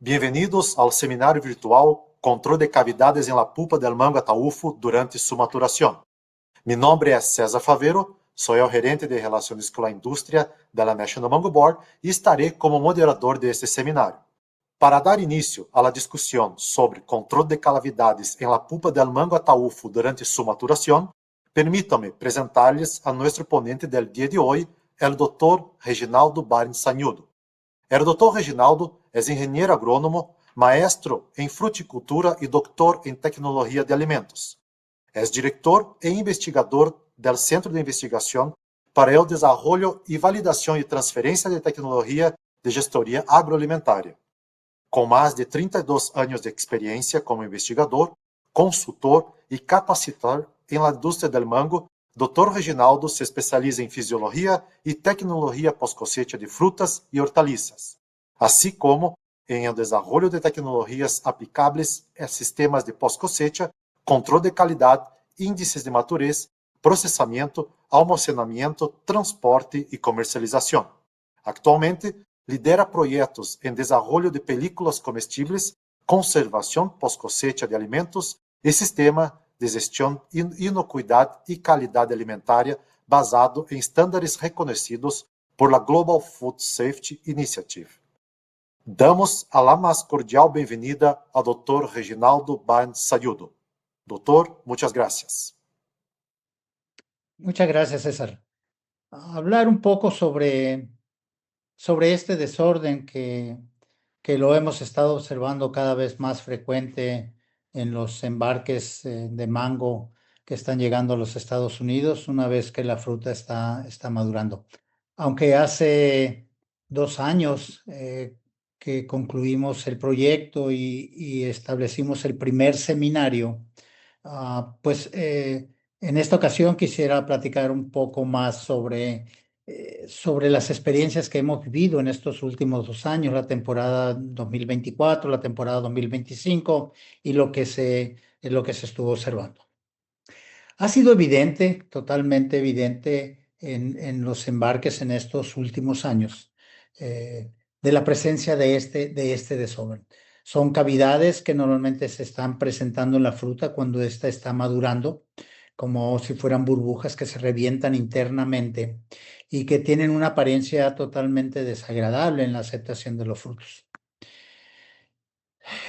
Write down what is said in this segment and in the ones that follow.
Bem-vindos ao seminário virtual Controle de cavidades em la pulpa del mango ataúfo durante su maturación. Mi nombre es César Favero, soy el gerente de Relaciones con la Industria de la National Mango Board y estaré como moderador de este seminário. Para dar início à discussão sobre controle de cavidades em la pulpa del mango ataúfo durante su maturación, permítanme apresentar-lhes a nosso ponente del dia de hoje, el Dr. Reginaldo Barnes Sañudo. El Dr. Reginaldo es ingeniero agrónomo, maestro en fruticultura y doctor en tecnología de alimentos. Es director e investigador del Centro de Investigación para el Desarrollo y Validación y Transferencia de Tecnología de Gestoría Agroalimentaria. Com mais de 32 anos de experiência como investigador, consultor e capacitador em la indústria del mango, Dr. Reginaldo se especializa em fisiologia e tecnologia pós-cosecha de frutas e hortaliças, assim como em el desarrollo de tecnologias aplicáveis a sistemas de pós-cosecha, controle de qualidade, índices de maturez, processamento, almacenamento, transporte e comercialização. Actualmente, lidera projetos em desenvolvimento de películas comestíveis, conservação pós-cosecha de alimentos e sistema de gestão, inocuidade e qualidade alimentária basado em estándares reconhecidos por la Global Food Safety Initiative. Damos a la más cordial bem-vinda ao Dr. Reginaldo Barnes Sañudo. Doctor, muchas gracias. Muchas gracias, César. Hablar un poco sobre este desorden que lo hemos estado observando cada vez más frecuente en los embarques de mango que están llegando a los Estados Unidos una vez que la fruta está madurando. Aunque hace 2 años que concluimos el proyecto y establecimos el primer seminario, pues en esta ocasión quisiera platicar un poco más sobre las experiencias que hemos vivido en estos últimos 2 años, la temporada 2024, la temporada 2025 y lo que se estuvo observando. Ha sido evidente, totalmente evidente en los embarques en estos últimos años de la presencia de este desorden. Son cavidades que normalmente se están presentando en la fruta cuando ésta está madurando, como si fueran burbujas que se revientan internamente y que tienen una apariencia totalmente desagradable en la aceptación de los frutos.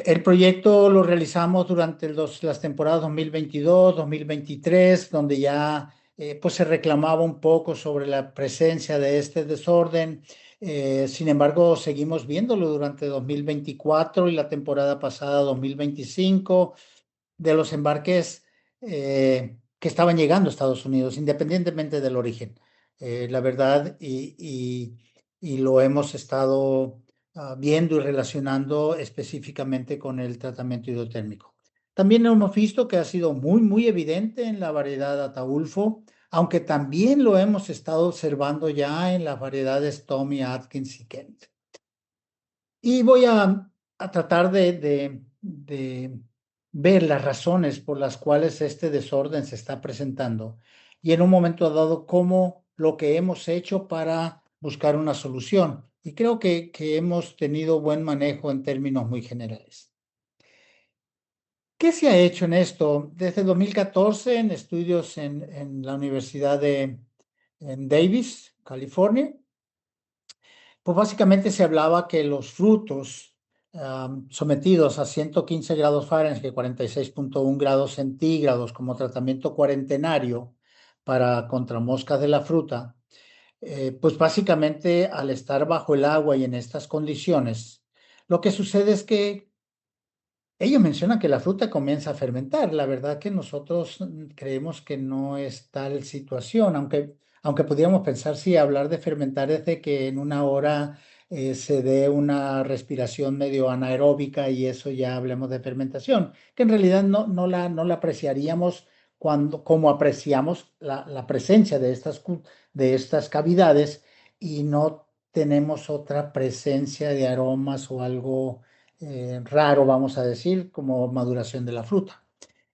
El proyecto lo realizamos durante las temporadas 2022, 2023, donde ya pues se reclamaba un poco sobre la presencia de este desorden. Sin embargo, seguimos viéndolo durante 2024 y la temporada pasada 2025 de los embarques que estaban llegando a Estados Unidos, independientemente del origen. La verdad, y lo hemos estado viendo y relacionando específicamente con el tratamiento hidrotérmico. También hemos visto que ha sido muy evidente en la variedad Ataulfo, aunque también lo hemos estado observando ya en las variedades Tommy, Atkins y Kent. Y voy a tratar de ver las razones por las cuales este desorden se está presentando y en un momento dado cómo lo que hemos hecho para buscar una solución. Y creo que hemos tenido buen manejo en términos muy generales. ¿Qué se ha hecho en esto? Desde 2014 en estudios en la Universidad de Davis, California, pues básicamente se hablaba que los frutos sometidos a 115 grados Fahrenheit, 46.1 grados centígrados como tratamiento cuarentenario contra moscas de la fruta, pues básicamente al estar bajo el agua y en estas condiciones, lo que sucede es que ellos mencionan que la fruta comienza a fermentar. La verdad que nosotros creemos que no es tal situación, aunque podríamos pensar, sí, hablar de fermentar es de que en una hora se dé una respiración medio anaeróbica y eso ya hablemos de fermentación, que en realidad no la apreciaríamos como apreciamos la presencia de estas cavidades y no tenemos otra presencia de aromas o algo raro, vamos a decir, como maduración de la fruta.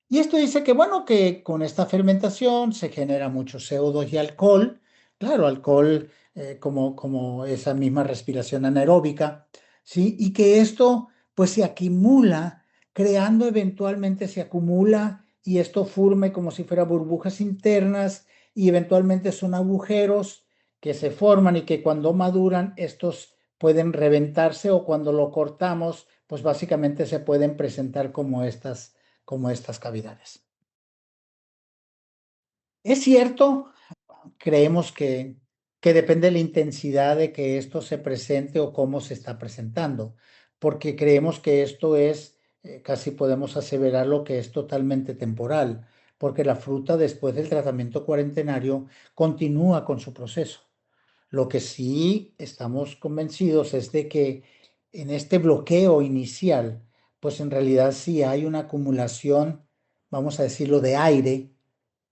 Y esto dice que, bueno, que con esta fermentación se genera mucho CO2 y alcohol, claro, alcohol como esa misma respiración anaeróbica, ¿sí? Y que esto pues se acumula, creando eventualmente se acumula y esto forme como si fuera burbujas internas y eventualmente son agujeros que se forman y que cuando maduran estos pueden reventarse o cuando lo cortamos, pues básicamente se pueden presentar como estas cavidades. Es cierto, creemos que depende de la intensidad de que esto se presente o cómo se está presentando, porque creemos que esto es, casi podemos aseverarlo que es totalmente temporal, porque la fruta después del tratamiento cuarentenario continúa con su proceso. Lo que sí estamos convencidos es de que en este bloqueo inicial, pues en realidad sí hay una acumulación, vamos a decirlo, de aire,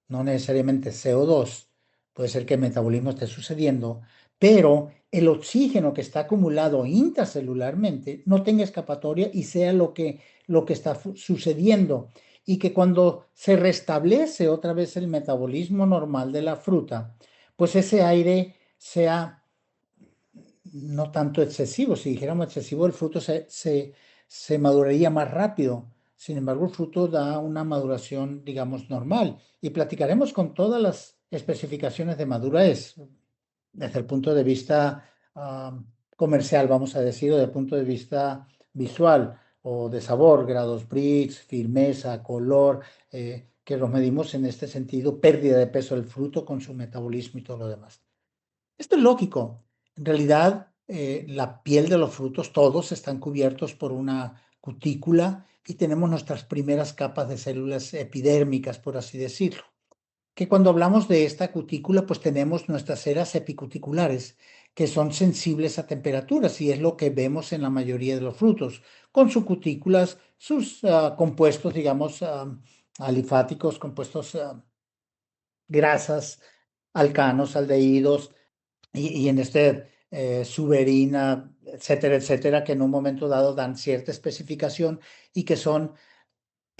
no necesariamente CO2, puede ser que el metabolismo esté sucediendo, pero el oxígeno que está acumulado intracelularmente no tenga escapatoria y sea lo que está sucediendo. Y que cuando se restablece otra vez el metabolismo normal de la fruta, pues ese aire sea no tanto excesivo. Si dijéramos excesivo, el fruto se maduraría más rápido. Sin embargo, el fruto da una maduración, digamos, normal. Y platicaremos con todas las especificaciones de madurez, desde el punto de vista comercial, vamos a decir, o desde el punto de vista visual o de sabor, grados Brix, firmeza, color, que los medimos en este sentido, pérdida de peso del fruto con su metabolismo y todo lo demás. Esto es lógico. En realidad, la piel de los frutos, todos están cubiertos por una cutícula y tenemos nuestras primeras capas de células epidérmicas, por así decirlo. Que cuando hablamos de esta cutícula, pues tenemos nuestras ceras epicuticulares, que son sensibles a temperaturas y es lo que vemos en la mayoría de los frutos, con sus cutículas, sus compuestos, digamos, alifáticos, compuestos grasas, alcanos, aldehídos, y en suberina, etcétera, etcétera, que en un momento dado dan cierta especificación y que son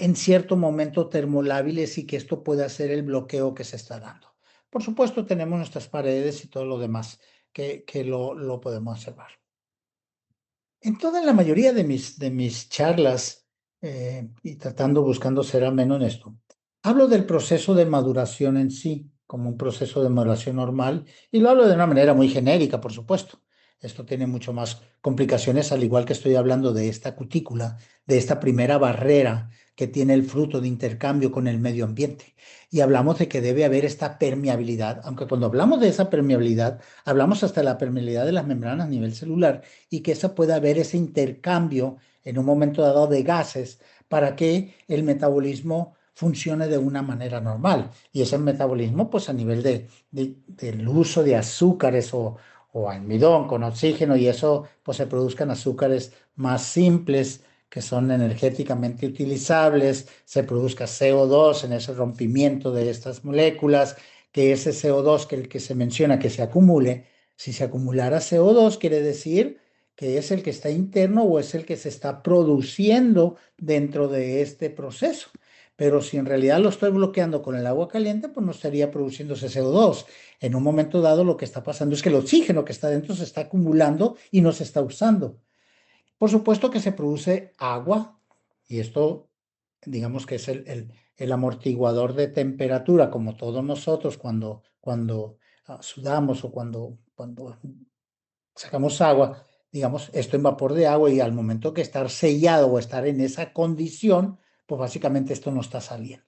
en cierto momento termolábiles y que esto puede hacer el bloqueo que se está dando. Por supuesto, tenemos nuestras paredes y todo lo demás que lo podemos observar. En toda la mayoría de mis charlas, y buscando ser ameno en esto, hablo del proceso de maduración en sí, como un proceso de maduración normal, y lo hablo de una manera muy genérica, por supuesto. Esto tiene mucho más complicaciones, al igual que estoy hablando de esta cutícula, de esta primera barrera que tiene el fruto de intercambio con el medio ambiente. Y hablamos de que debe haber esta permeabilidad, aunque cuando hablamos de esa permeabilidad, hablamos hasta la permeabilidad de las membranas a nivel celular y que esa pueda haber ese intercambio en un momento dado de gases para que el metabolismo funcione de una manera normal. Y ese metabolismo, pues a nivel del uso de azúcares o almidón con oxígeno y eso, pues se produzcan azúcares más simples que son energéticamente utilizables, se produzca CO2 en ese rompimiento de estas moléculas, que ese CO2 que el que se menciona que se acumule, si se acumulara CO2 quiere decir que es el que está interno o es el que se está produciendo dentro de este proceso. Pero si en realidad lo estoy bloqueando con el agua caliente, pues no estaría produciéndose CO2. En un momento dado lo que está pasando es que el oxígeno que está dentro se está acumulando y no se está usando. Por supuesto que se produce agua y esto digamos que es el amortiguador de temperatura, como todos nosotros cuando sudamos o cuando sacamos agua, digamos, esto en vapor de agua y al momento que estar sellado o estar en esa condición, pues básicamente esto no está saliendo.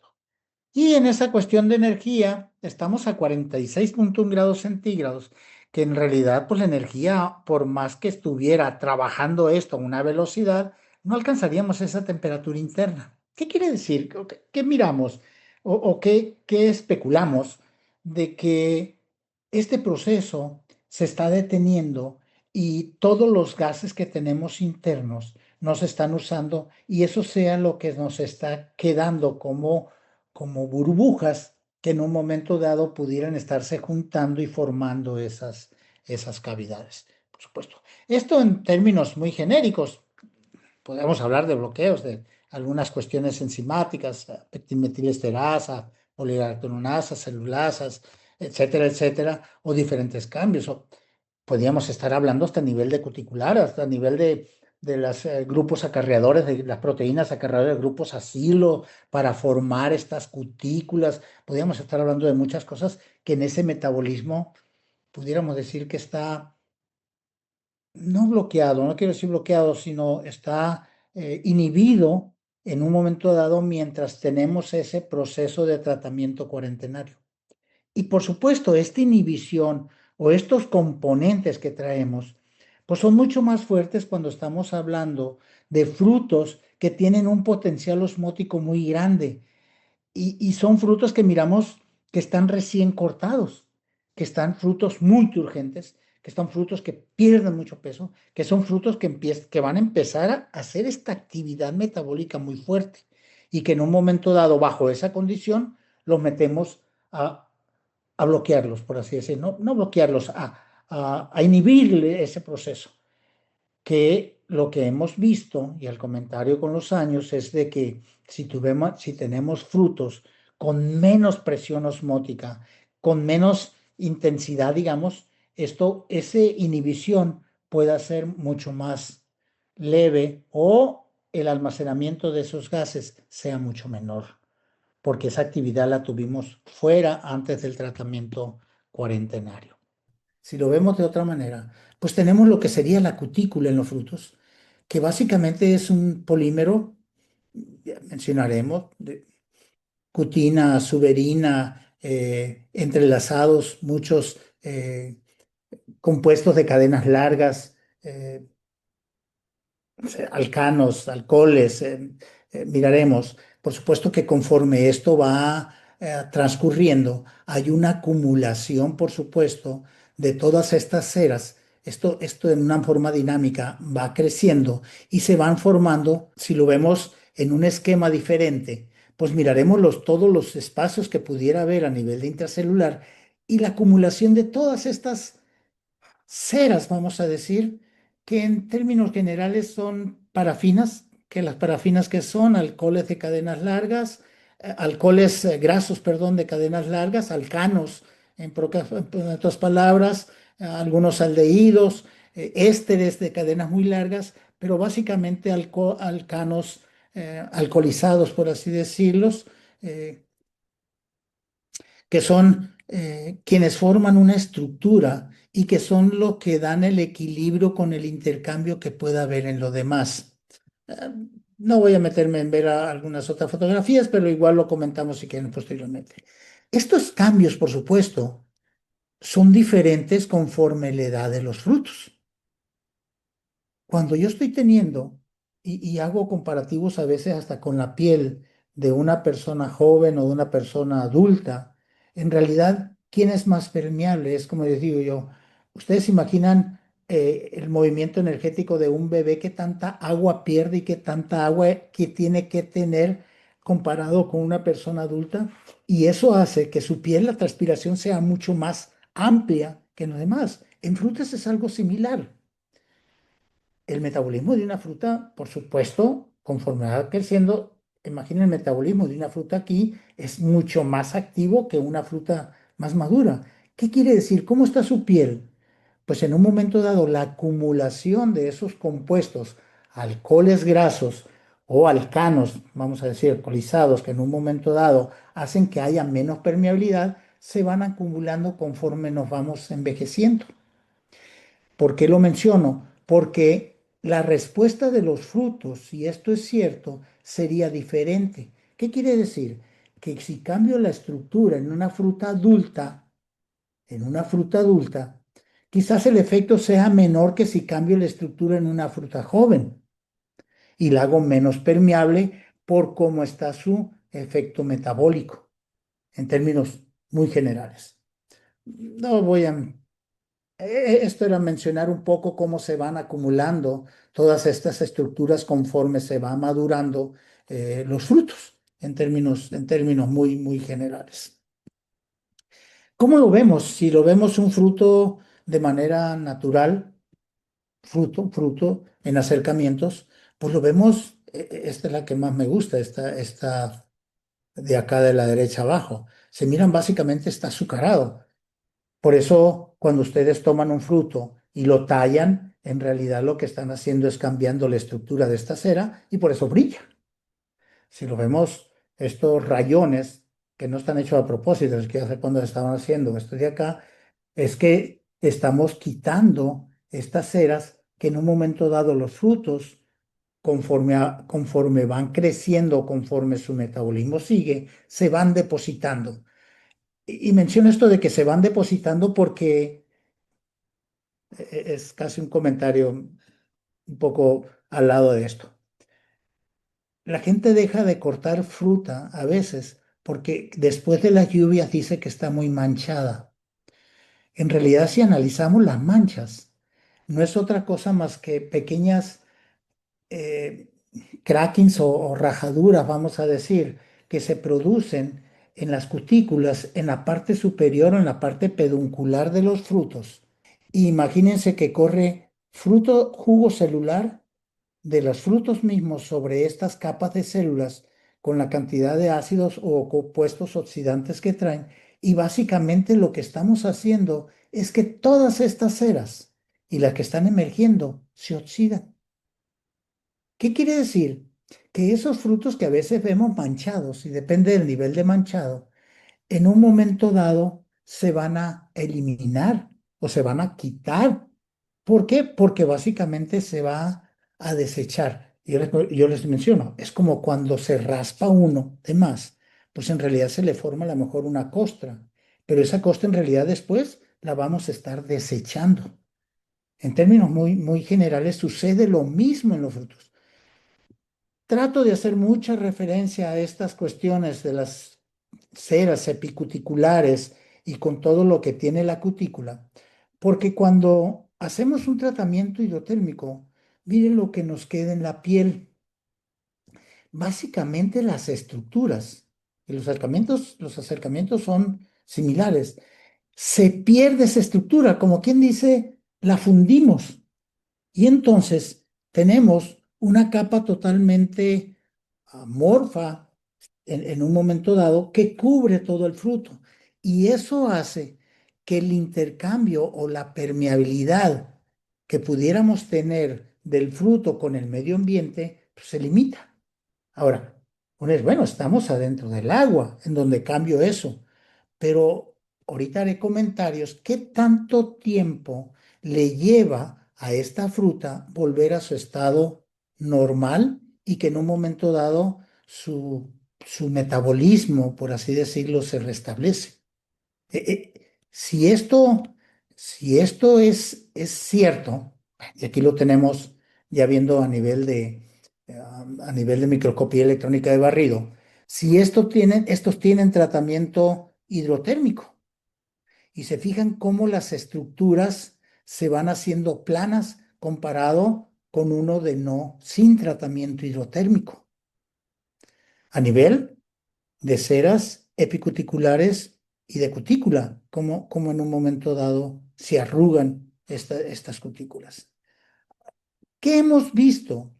Y en esa cuestión de energía, estamos a 46,1 grados centígrados, que en realidad, pues la energía, por más que estuviera trabajando esto a una velocidad, no alcanzaríamos esa temperatura interna. ¿Qué quiere decir? ¿Qué miramos? ¿O qué especulamos de que este proceso se está deteniendo y todos los gases que tenemos internos nos están usando y eso sea lo que nos está quedando como burbujas que en un momento dado pudieran estarse juntando y formando esas cavidades, por supuesto. Esto en términos muy genéricos, podemos hablar de bloqueos, de algunas cuestiones enzimáticas, metilmetiliesterasa, poliartonasa, celulasas, etcétera, etcétera, o diferentes cambios. O podríamos estar hablando hasta a nivel de cuticular, hasta a nivel de los grupos acarreadores, de las proteínas acarreadoras de grupos asilo para formar estas cutículas. Podríamos estar hablando de muchas cosas que en ese metabolismo pudiéramos decir que está no bloqueado, no quiero decir bloqueado, sino está inhibido en un momento dado mientras tenemos ese proceso de tratamiento cuarentenario. Y por supuesto, esta inhibición o estos componentes que traemos, pues son mucho más fuertes cuando estamos hablando de frutos que tienen un potencial osmótico muy grande y son frutos que miramos que están recién cortados, que están frutos muy turgentes, que están frutos que pierden mucho peso, que son frutos que van a empezar a hacer esta actividad metabólica muy fuerte y que en un momento dado, bajo esa condición, los metemos a bloquearlos, por así decirlo, no bloquearlos, a inhibir ese proceso que lo que hemos visto y el comentario con los años es de que si tenemos frutos con menos presión osmótica, con menos intensidad, digamos, esa inhibición pueda ser mucho más leve o el almacenamiento de esos gases sea mucho menor, porque esa actividad la tuvimos fuera antes del tratamiento cuarentenario. Si lo vemos de otra manera, pues tenemos lo que sería la cutícula en los frutos, que básicamente es un polímero, ya mencionaremos, de cutina, suberina, entrelazados, muchos compuestos de cadenas largas, eh, alcanos, alcoholes, miraremos. Por supuesto que conforme esto va transcurriendo, hay una acumulación, por supuesto, de todas estas ceras. Esto en una forma dinámica va creciendo y se van formando, si lo vemos en un esquema diferente, pues miraremos todos los espacios que pudiera haber a nivel de intracelular y la acumulación de todas estas ceras, vamos a decir, que en términos generales son parafinas, que las parafinas que son alcoholes de cadenas largas, alcoholes grasos, perdón, de cadenas largas, alcanos, en otras palabras, algunos aldehídos, ésteres de cadenas muy largas, pero básicamente alcanos alcoholizados, por así decirlos, eh, que son quienes forman una estructura y que son lo que dan el equilibrio con el intercambio que pueda haber en lo demás. Eh, no voy a meterme en ver algunas otras fotografías, pero igual lo comentamos si quieren posteriormente. Estos cambios, por supuesto, son diferentes conforme la edad de los frutos. Cuando yo estoy teniendo, y hago comparativos a veces hasta con la piel de una persona joven o de una persona adulta, en realidad, ¿quién es más permeable? Es como les digo yo, ¿ustedes imaginan el movimiento energético de un bebé, qué tanta agua pierde y qué tanta agua que tiene que tener comparado con una persona adulta? Y eso hace que su piel, la transpiración sea mucho más amplia que en los demás. En frutas es algo similar. El metabolismo de una fruta, por supuesto, conforme va creciendo, imaginen el metabolismo de una fruta aquí, es mucho más activo que una fruta más madura. ¿Qué quiere decir? ¿Cómo está su piel? Pues en un momento dado, la acumulación de esos compuestos, alcoholes grasos o alcanos, vamos a decir, alcoholizados, que en un momento dado hacen que haya menos permeabilidad, se van acumulando conforme nos vamos envejeciendo. ¿Por qué lo menciono? Porque la respuesta de los frutos, si esto es cierto, sería diferente. ¿Qué quiere decir? Que si cambio la estructura en una fruta adulta, quizás el efecto sea menor que si cambio la estructura en una fruta joven y la hago menos permeable por cómo está su efecto metabólico, en términos muy generales. No voy a Esto era mencionar un poco cómo se van acumulando todas estas estructuras conforme se va madurando los frutos, en términos muy, muy generales. ¿Cómo lo vemos? Si lo vemos un fruto de manera natural, fruto en acercamientos, pues lo vemos, esta es la que más me gusta, esta de acá de la derecha abajo. Se miran básicamente, está azucarado. Por eso, cuando ustedes toman un fruto y lo tallan, en realidad lo que están haciendo es cambiando la estructura de esta cera y por eso brilla. Si lo vemos, estos rayones que no están hechos a propósito, es que hace cuando estaban haciendo esto de acá, es que estamos quitando estas ceras que en un momento dado los frutos, conforme van creciendo, conforme su metabolismo sigue, se van depositando. Y menciono esto de que se van depositando porque es casi un comentario un poco al lado de esto. La gente deja de cortar fruta a veces porque después de las lluvias dice que está muy manchada. En realidad, si analizamos las manchas, no es otra cosa más que pequeñas eh, crackings o rajaduras, vamos a decir, que se producen en las cutículas, en la parte superior o en la parte peduncular de los frutos. Imagínense que corre fruto, jugo celular de los frutos mismos sobre estas capas de células con la cantidad de ácidos o compuestos oxidantes que traen. Y básicamente lo que estamos haciendo es que todas estas ceras y las que están emergiendo se oxidan. ¿Qué quiere decir? Que esos frutos que a veces vemos manchados, y depende del nivel de manchado, en un momento dado se van a eliminar o se van a quitar. ¿Por qué? Porque básicamente se va a desechar. Yo les menciono, es como cuando se raspa uno de más, pues en realidad se le forma a lo mejor una costra, pero esa costra en realidad después la vamos a estar desechando. En términos muy generales sucede lo mismo en los frutos. Trato de hacer mucha referencia a estas cuestiones de las ceras epicuticulares y con todo lo que tiene la cutícula, porque cuando hacemos un tratamiento hidrotérmico, miren lo que nos queda en la piel. Básicamente las estructuras, y los acercamientos son similares. Se pierde esa estructura, como quien dice, la fundimos. Y entonces tenemos una capa totalmente amorfa en un momento dado que cubre todo el fruto. Y eso hace que el intercambio o la permeabilidad que pudiéramos tener del fruto con el medio ambiente pues, se limita. Ahora, uno es, bueno, estamos adentro del agua, en donde cambio eso, pero ahorita haré comentarios. ¿Qué tanto tiempo le lleva a esta fruta volver a su estado normal y que en un momento dado su metabolismo, por así decirlo, se restablece? Si esto es cierto, y aquí lo tenemos ya viendo a nivel de microscopía electrónica de barrido, si estos tienen tratamiento hidrotérmico y se fijan cómo las estructuras se van haciendo planas comparado con uno de no sin tratamiento hidrotérmico. A nivel de ceras epicuticulares y de cutícula, como en un momento dado se arrugan estas cutículas. ¿Qué hemos visto?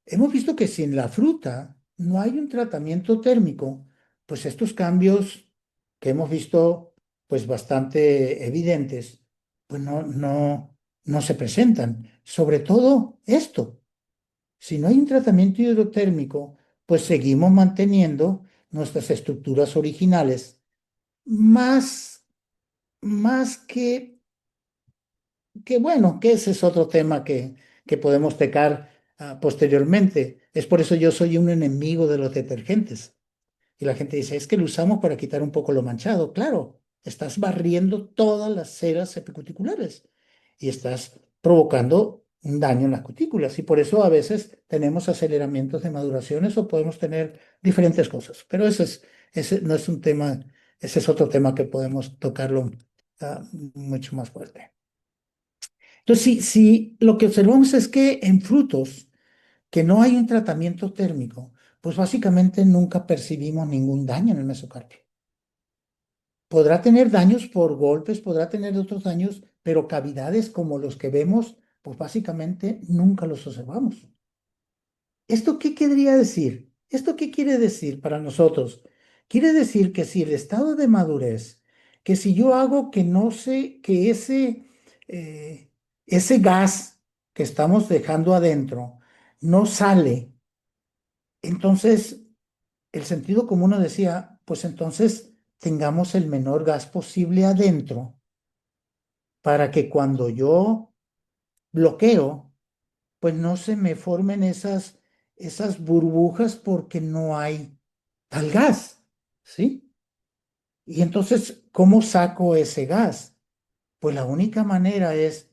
Hemos visto que si en la fruta no hay un tratamiento térmico, pues estos cambios que hemos visto pues bastante evidentes, pues no se presentan. Sobre todo esto, si no hay un tratamiento hidrotérmico, pues seguimos manteniendo nuestras estructuras originales, más, más que bueno, que ese es otro tema que podemos tocar posteriormente. Es por eso yo soy un enemigo de los detergentes. Y la gente dice, es que lo usamos para quitar un poco lo manchado. Claro, estás barriendo todas las ceras epicuticulares y estás provocando un daño en las cutículas. Y por eso a veces tenemos aceleramientos de maduraciones o podemos tener diferentes cosas. Pero ese no es un tema, ese es otro tema que podemos tocarlo mucho más fuerte. Entonces, si lo que observamos es que en frutos que no hay un tratamiento térmico, pues básicamente nunca percibimos ningún daño en el mesocarpio. Podrá tener daños por golpes, podrá tener otros daños, pero cavidades como los que vemos, pues básicamente nunca los observamos. ¿Esto qué querría decir? ¿Esto qué quiere decir para nosotros? Quiere decir que si el estado de madurez, que si yo hago que no sé, que eh, ese gas que estamos dejando adentro no sale. Entonces, el sentido común nos decía, pues entonces tengamos el menor gas posible adentro para que cuando yo bloqueo, pues no se me formen esas burbujas porque no hay tal gas, ¿sí? Y entonces, ¿cómo saco ese gas? Pues la única manera es,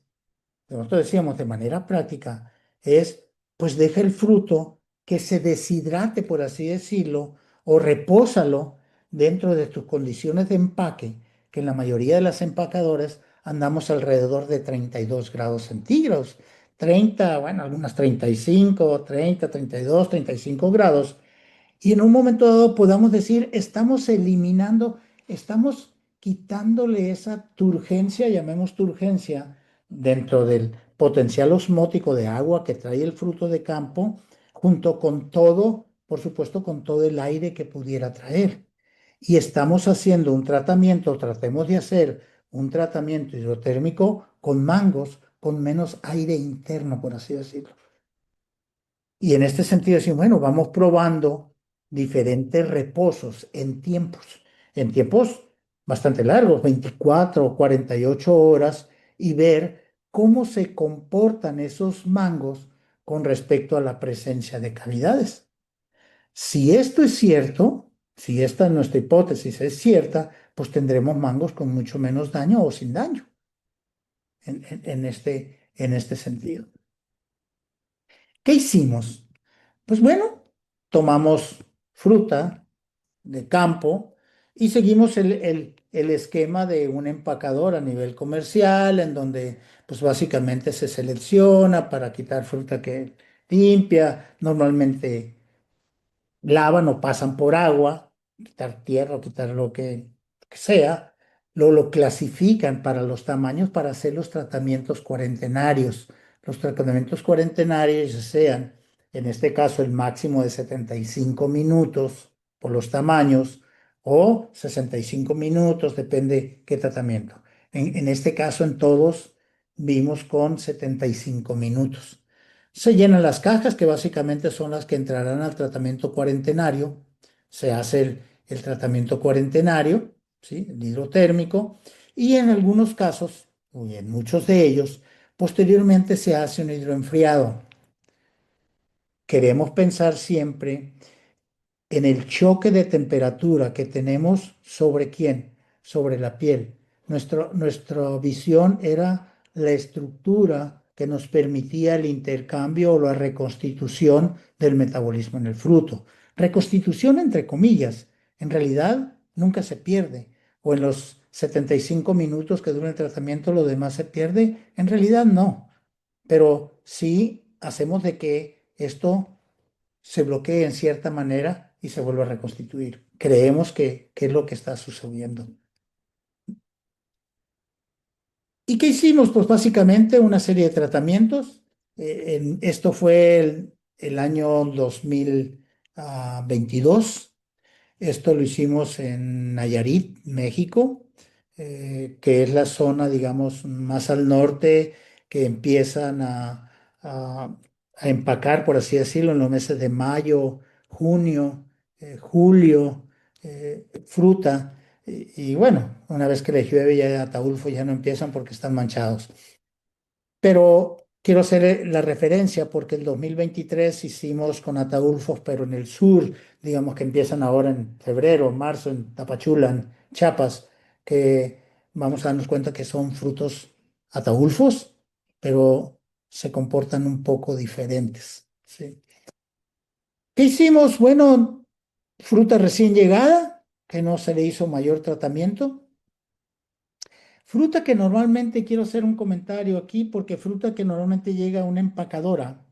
nosotros decíamos de manera práctica, es pues deja el fruto que se deshidrate, por así decirlo, o repósalo dentro de tus condiciones de empaque, que en la mayoría de las empacadoras andamos alrededor de 32 grados centígrados. 30, bueno, algunas 35, 30, 32, 35 grados, y en un momento dado podamos decir, estamos eliminando, estamos quitándole esa turgencia, llamemos turgencia, dentro del potencial osmótico de agua que trae el fruto de campo, junto con todo, por supuesto, con todo el aire que pudiera traer. Y estamos haciendo un tratamiento, tratemos de hacer un tratamiento hidrotérmico con mangos, con menos aire interno, por así decirlo. Y en este sentido, decimos, bueno, vamos probando diferentes reposos en tiempos bastante largos, 24 o 48 horas, y ver cómo se comportan esos mangos con respecto a la presencia de cavidades. Si esto es cierto, si esta nuestra hipótesis es cierta, pues tendremos mangos con mucho menos daño o sin daño en este sentido. ¿Qué hicimos? Pues bueno, tomamos fruta de campo y seguimos el esquema de un empacador a nivel comercial, en donde pues básicamente se selecciona para quitar fruta que limpia, normalmente lavan o pasan por agua, quitar tierra o quitar lo que sea, lo clasifican para los tamaños para hacer los tratamientos cuarentenarios. Los tratamientos cuarentenarios ya sean, en este caso, el máximo de 75 minutos por los tamaños o 65 minutos, depende qué tratamiento. En este caso, en todos vimos con 75 minutos. Se llenan las cajas, que básicamente son las que entrarán al tratamiento cuarentenario. Se hace el tratamiento cuarentenario, ¿sí? El hidrotérmico, y en algunos casos, y en muchos de ellos, posteriormente se hace un hidroenfriado. Queremos pensar siempre en el choque de temperatura que tenemos sobre quién, sobre la piel. Nuestra visión era la estructura que nos permitía el intercambio o la reconstitución del metabolismo en el fruto. Reconstitución entre comillas, en realidad nunca se pierde. O en los 75 minutos que dura el tratamiento lo demás se pierde, en realidad no. Pero sí hacemos de que esto se bloquea en cierta manera y se vuelve a reconstituir. Creemos que es lo que está sucediendo. ¿Y qué hicimos? Pues básicamente una serie de tratamientos. Esto fue el año 2022. Esto lo hicimos en Nayarit, México, que es la zona, digamos, más al norte, que empiezan a- a empacar, por así decirlo, en los meses de mayo, junio, julio, fruta. Y bueno, una vez que les llueve ya Ataulfo ya no empiezan porque están manchados. Pero quiero hacer la referencia porque el 2023 hicimos con Ataulfos, pero en el sur, digamos que empiezan ahora en febrero, marzo, en Tapachula, en Chiapas, que vamos a darnos cuenta que son frutos Ataulfos, pero se comportan un poco diferentes, ¿sí? ¿Qué hicimos? Bueno, fruta recién llegada, que no se le hizo mayor tratamiento. Fruta que normalmente, quiero hacer un comentario aquí, porque fruta que normalmente llega a una empacadora.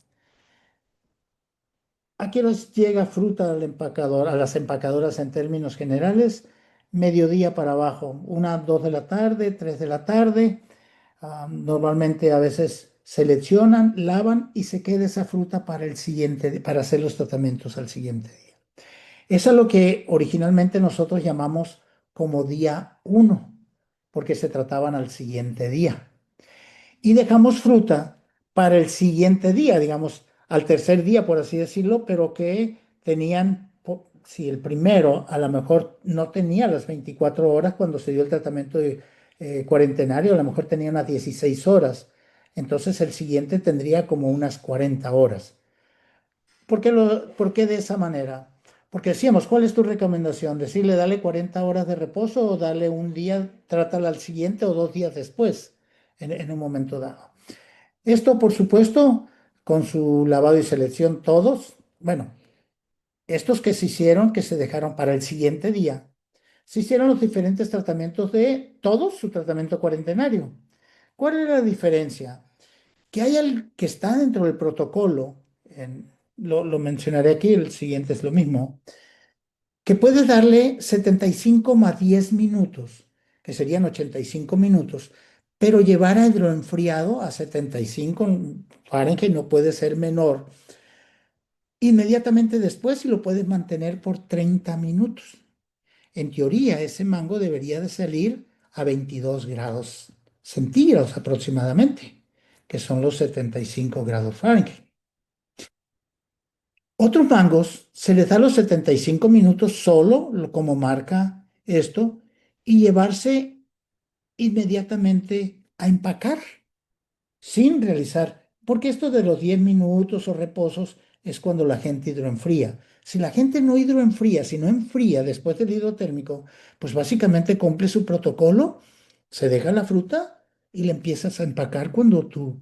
¿A qué horas llega fruta al empacador, a las empacadoras en términos generales? Mediodía para abajo, 1, 2 de la tarde, 3 de la tarde. Normalmente a veces seleccionan, lavan y se queda esa fruta para el siguiente, para hacer los tratamientos al siguiente día. Eso es lo que originalmente nosotros llamamos como día 1, porque se trataban al siguiente día. y dejamos fruta para el siguiente día, digamos, al tercer día, por así decirlo, pero que tenían, si el primero a lo mejor no tenía las 24 horas cuando se dio el tratamiento cuarentenario, a lo mejor tenía unas 16 horas, entonces el siguiente tendría como unas 40 horas. ¿Por qué de esa manera? Porque decíamos, ¿cuál es tu recomendación? Decirle, dale 40 horas de reposo o dale un día, trátala al siguiente o 2 días después, en un momento dado. Esto, por supuesto, con su lavado y selección, todos, bueno, estos que se hicieron, que se dejaron para el siguiente día, se hicieron los diferentes tratamientos de todos su tratamiento cuarentenario. ¿Cuál es la diferencia? Que hay el que está dentro del protocolo, lo mencionaré aquí, el siguiente es lo mismo, que puedes darle 75 más 10 minutos, que serían 85 minutos, pero llevar a hidroenfriado a 75 Fahrenheit no puede ser menor. Inmediatamente después, y lo puedes mantener por 30 minutos. En teoría, ese mango debería de salir a 22 grados centígrados aproximadamente, que son los 75 grados Fahrenheit. Otros mangos se les da los 75 minutos solo, como marca esto, y llevarse inmediatamente a empacar sin realizar, porque esto de los 10 minutos o reposos es cuando la gente hidroenfría. Si la gente no hidroenfría, si no enfría después del hidrotérmico, pues básicamente cumple su protocolo, se deja la fruta y la empiezas a empacar cuando tú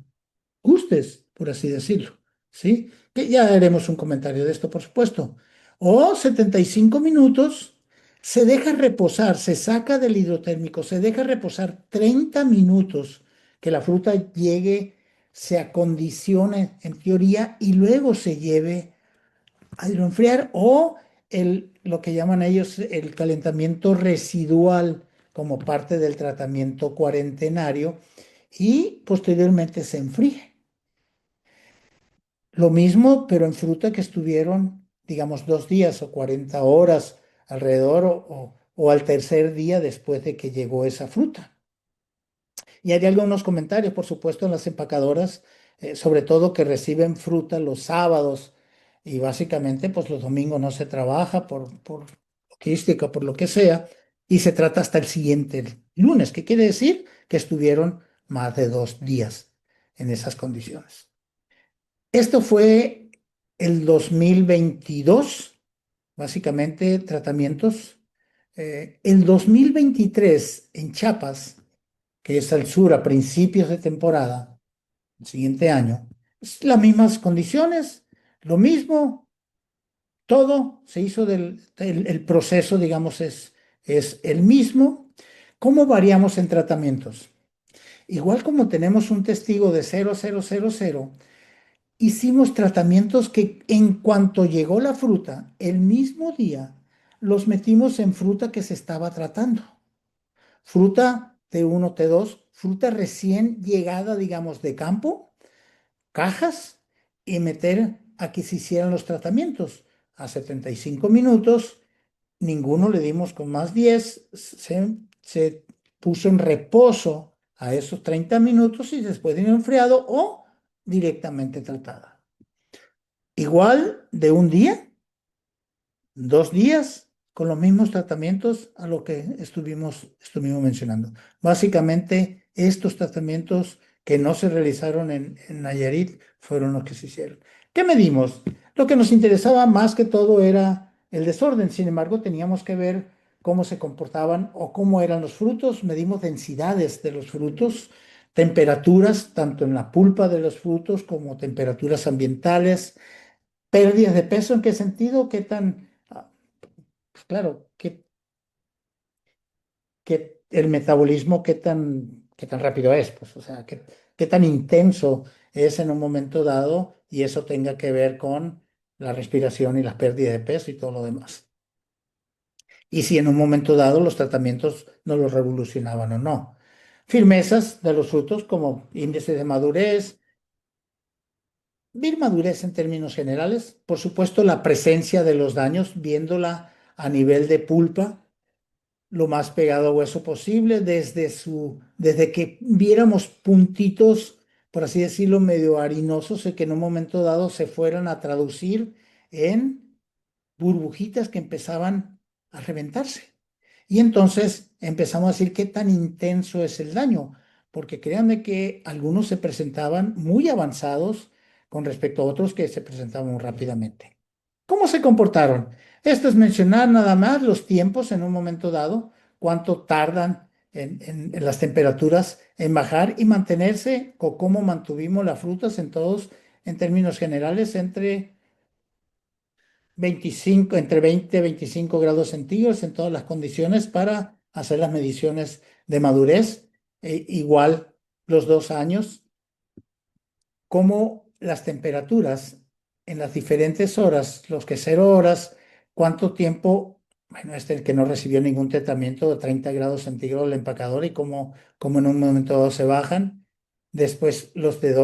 gustes, por así decirlo, ¿sí? Que ya haremos un comentario de esto, por supuesto. O 75 minutos, se deja reposar, se saca del hidrotérmico, se deja reposar 30 minutos, que la fruta llegue, se acondicione en teoría y luego se lleve a hidroenfriar o lo que llaman ellos el calentamiento residual como parte del tratamiento cuarentenario y posteriormente se enfríe. Lo mismo, pero en fruta que estuvieron, digamos, 2 días o 40 horas alrededor o al tercer día después de que llegó esa fruta. Y hay algunos comentarios, por supuesto, en las empacadoras, sobre todo que reciben fruta los sábados y básicamente, pues los domingos no se trabaja por logística, por lo que sea, y se trata hasta el siguiente lunes, que quiere decir que estuvieron más de 2 días en esas condiciones. Esto fue el 2022, básicamente tratamientos. El 2023 en Chiapas, que es al sur a principios de temporada, el siguiente año, es las mismas condiciones, lo mismo, todo se hizo el proceso, digamos, es el mismo. ¿Cómo variamos en tratamientos? Igual como tenemos un testigo de 0000, hicimos tratamientos que en cuanto llegó la fruta, el mismo día, los metimos en fruta que se estaba tratando. Fruta T1, T2, fruta recién llegada, digamos, de campo, cajas, y meter a que se hicieran los tratamientos. A 75 minutos, ninguno le dimos con más 10, se puso en reposo a esos 30 minutos y después de enfriado o directamente tratada. Igual de un día, 2 días, con los mismos tratamientos a lo que estuvimos mencionando. Básicamente, estos tratamientos que no se realizaron en Nayarit fueron los que se hicieron. ¿Qué medimos? Lo que nos interesaba más que todo era el desorden. Sin embargo, teníamos que ver cómo se comportaban o cómo eran los frutos. Medimos densidades de los frutos, temperaturas, tanto en la pulpa de los frutos como temperaturas ambientales. ¿Pérdidas de peso en qué sentido? ¿Qué tan, pues claro, el metabolismo, qué tan rápido es? Pues, o sea, qué tan intenso es en un momento dado y eso tenga que ver con la respiración y las pérdidas de peso y todo lo demás. Y si en un momento dado los tratamientos no los revolucionaban o no. Firmezas de los frutos como índice de madurez, madurez en términos generales, por supuesto la presencia de los daños, viéndola a nivel de pulpa, lo más pegado a hueso posible, desde que viéramos puntitos, por así decirlo, medio harinosos, y que en un momento dado se fueran a traducir en burbujitas que empezaban a reventarse. Y entonces empezamos a decir qué tan intenso es el daño, porque créanme que algunos se presentaban muy avanzados con respecto a otros que se presentaban muy rápidamente. ¿Cómo se comportaron? Esto es mencionar nada más los tiempos en un momento dado, cuánto tardan en las temperaturas en bajar y mantenerse, o cómo mantuvimos las frutas en todos, en términos generales, entre 20 y 25 grados centígrados en todas las condiciones para hacer las mediciones de madurez. Igual los 2 años, cómo las temperaturas en las diferentes horas, los que 0 horas, cuánto tiempo, bueno, el que no recibió ningún tratamiento de 30 grados centígrados la empacadora, y cómo en un momento dado se bajan. Después los de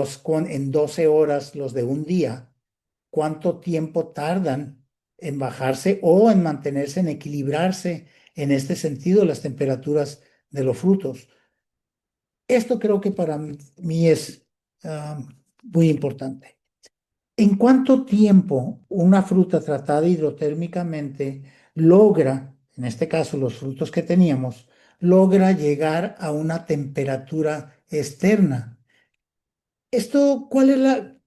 en 12 horas, los de un día, cuánto tiempo tardan en bajarse o en mantenerse, en equilibrarse en este sentido las temperaturas de los frutos. Esto creo que para mí es ah, muy importante. ¿En cuánto tiempo una fruta tratada hidrotérmicamente logra, en este caso los frutos que teníamos, logra llegar a una temperatura externa? Esto, ¿cuál es la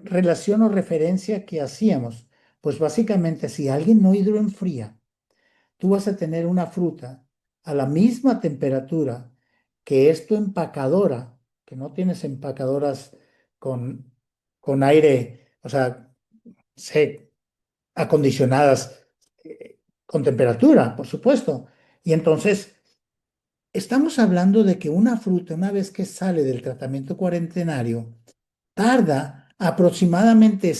relación o referencia que hacíamos? Pues básicamente, si alguien no hidroenfría, tú vas a tener una fruta a la misma temperatura que es tu empacadora, que no tienes empacadoras con, con aire, o sea, acondicionadas, con temperatura, por supuesto. Y entonces, estamos hablando de que una fruta, una vez que sale del tratamiento cuarentenario, tarda aproximadamente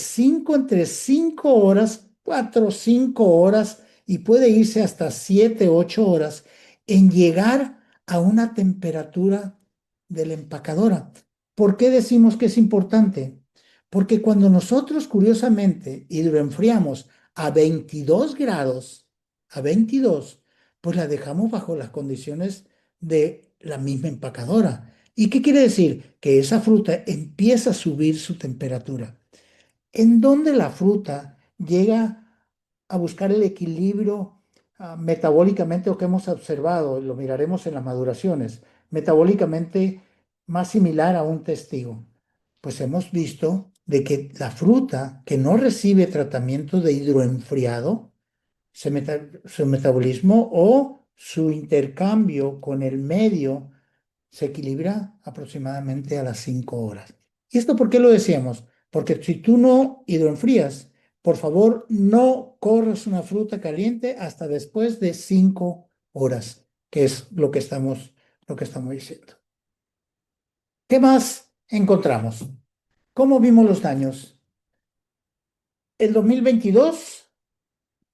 entre 5 horas, 4 o 5 horas, y puede irse hasta 7, 8 horas en llegar a una temperatura de la empacadora. ¿Por qué decimos que es importante? Porque cuando nosotros, curiosamente, hidroenfriamos a 22 grados, a 22, pues la dejamos bajo las condiciones de la misma empacadora. ¿Y qué quiere decir? Que esa fruta empieza a subir su temperatura. ¿En dónde la fruta llega a buscar el equilibrio metabólicamente, o que hemos observado, lo miraremos en las maduraciones, metabólicamente más similar a un testigo? Pues hemos visto de que la fruta que no recibe tratamiento de hidroenfriado, su metabolismo o su intercambio con el medio se equilibra aproximadamente a las 5 horas. ¿Y esto por qué lo decíamos? Porque si tú no hidroenfrías, por favor, no corres una fruta caliente hasta después de 5 horas, que es lo que estamos diciendo. ¿Qué más encontramos? ¿Cómo vimos los daños? El 2022,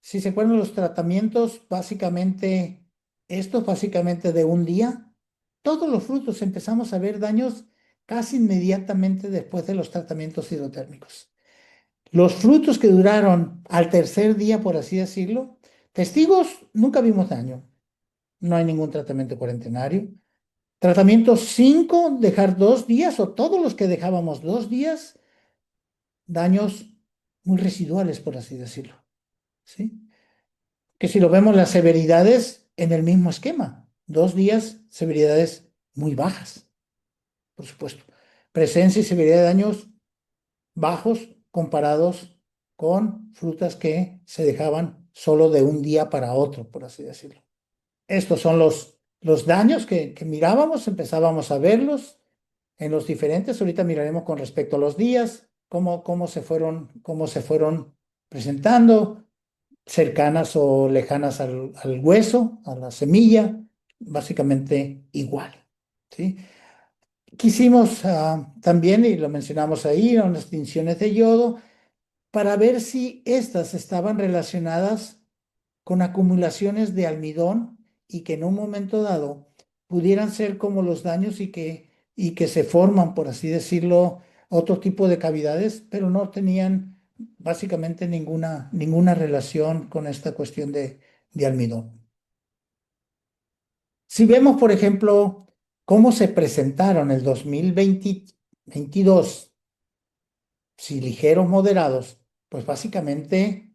si se acuerdan, los tratamientos, básicamente de un día, todos los frutos empezamos a ver daños casi inmediatamente después de los tratamientos hidrotérmicos. Los frutos que duraron al tercer día, por así decirlo, testigos, nunca vimos daño. No hay ningún tratamiento cuarentenario. Tratamiento 5, dejar 2 días, o todos los que dejábamos 2 días, daños muy residuales, por así decirlo. ¿Sí? Que si lo vemos, las severidades en el mismo esquema. 2 días, severidades muy bajas, por supuesto. Presencia y severidad de daños bajos comparados con frutas que se dejaban solo de un día para otro, por así decirlo. Estos son los daños que mirábamos, empezábamos a verlos en los diferentes. Ahorita miraremos con respecto a los días, cómo se fueron presentando, cercanas o lejanas al hueso, a la semilla, básicamente igual. ¿Sí? Quisimos también, y lo mencionamos ahí, unas tinciones de yodo para ver si estas estaban relacionadas con acumulaciones de almidón, y que en un momento dado pudieran ser como los daños, y que se forman, por así decirlo, otro tipo de cavidades, pero no tenían básicamente ninguna relación con esta cuestión de almidón. Si vemos, por ejemplo, cómo se presentaron el 2022, si ligeros, moderados, pues básicamente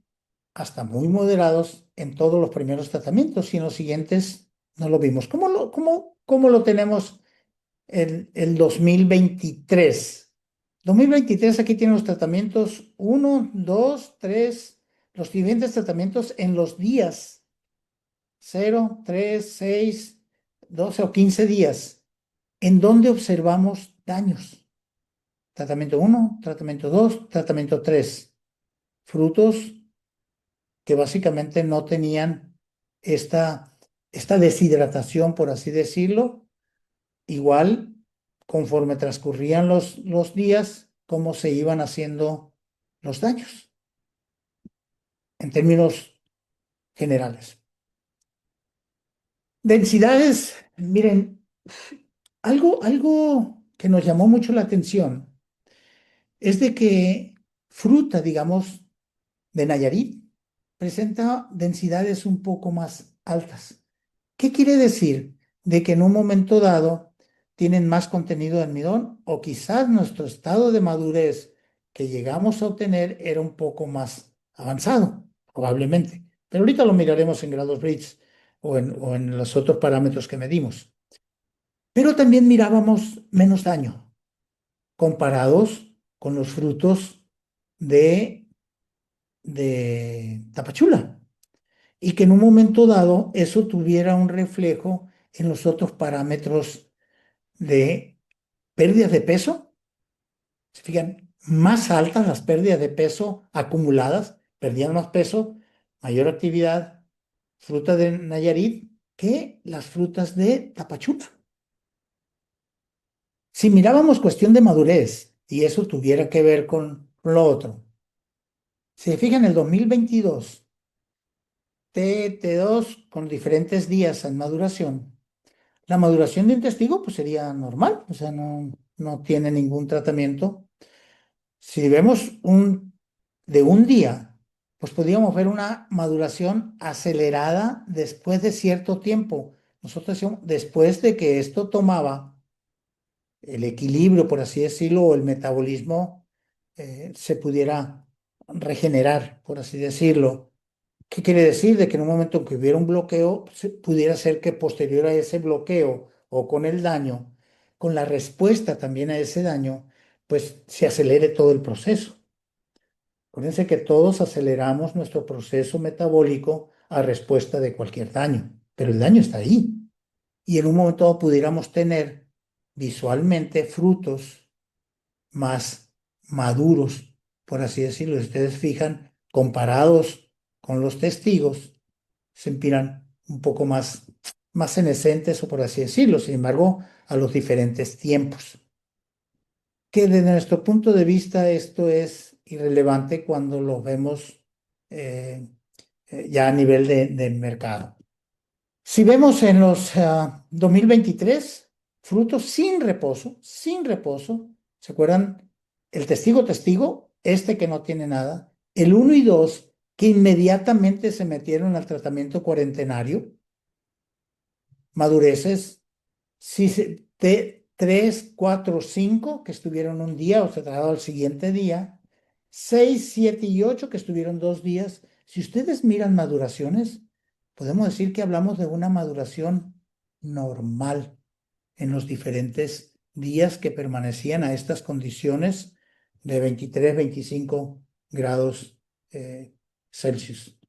hasta muy moderados en todos los primeros tratamientos y en los siguientes no lo vimos. ¿Cómo lo tenemos en el 2023? 2023 aquí tienen los tratamientos uno, 2, 3, los siguientes tratamientos en los días 0, 3, 6, 12 o 15 días, en donde observamos daños. Tratamiento uno, tratamiento 2, tratamiento 3. Frutos que básicamente no tenían esta deshidratación, por así decirlo. Igual, conforme transcurrían los días, cómo se iban haciendo los daños, en términos generales. Densidades, miren, algo que nos llamó mucho la atención es de que fruta, digamos, de Nayarit presenta densidades un poco más altas. ¿Qué quiere decir? De que en un momento dado tienen más contenido de almidón o quizás nuestro estado de madurez que llegamos a obtener era un poco más avanzado, probablemente. Pero ahorita lo miraremos en grados Brix o en los otros parámetros que medimos. Pero también mirábamos menos daño comparados con los frutos de, de Tapachula y que en un momento dado eso tuviera un reflejo en los otros parámetros de pérdidas de peso. Se fijan, más altas las pérdidas de peso acumuladas, perdían más peso, mayor actividad, fruta de Nayarit que las frutas de Tapachula. Si mirábamos cuestión de madurez y eso tuviera que ver con lo otro, si se fijan, en el 2022, T2 con diferentes días en maduración. La maduración de un testigo pues sería normal, o sea, no tiene ningún tratamiento. Si vemos de un día, pues podríamos ver una maduración acelerada después de cierto tiempo. Nosotros decíamos, después de que esto tomaba el equilibrio, por así decirlo, o el metabolismo se pudiera regenerar, por así decirlo. ¿Qué quiere decir? De que en un momento en que hubiera un bloqueo, pudiera ser que posterior a ese bloqueo o con el daño, con la respuesta también a ese daño, pues se acelere todo el proceso. Acuérdense que todos aceleramos nuestro proceso metabólico a respuesta de cualquier daño, pero el daño está ahí. Y en un momento dado pudiéramos tener visualmente frutos más maduros, por así decirlo. Si ustedes fijan, comparados con los testigos, se miran un poco más senescentes, o por así decirlo, sin embargo, a los diferentes tiempos. Que desde nuestro punto de vista esto es irrelevante cuando lo vemos eh, ya a nivel de mercado. Si vemos en los 2023, frutos sin reposo, ¿se acuerdan? El testigo, este que no tiene nada, el uno y 2 que inmediatamente se metieron al tratamiento cuarentenario, madureces, si de 3, 4, 5 que estuvieron un día o se tratado al siguiente día, 6, 7 y 8 que estuvieron 2 días. Si ustedes miran maduraciones, podemos decir que hablamos de una maduración normal en los diferentes días que permanecían a estas condiciones de 23, 25 grados Celsius.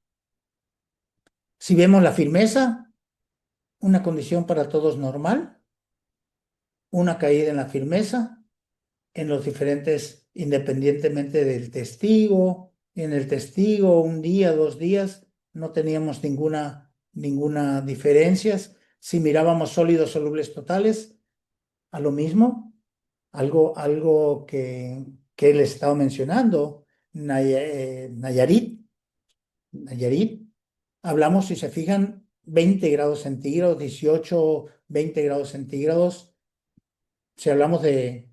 Si vemos la firmeza, una condición para todos normal, una caída en la firmeza en los diferentes, independientemente del testigo, en el testigo un día, 2 días, no teníamos ninguna diferencia. Si mirábamos sólidos solubles totales, a lo mismo, algo que les estaba mencionando, Nayarit, hablamos, si se fijan, 20 grados centígrados, 18, 20 grados centígrados. Si hablamos de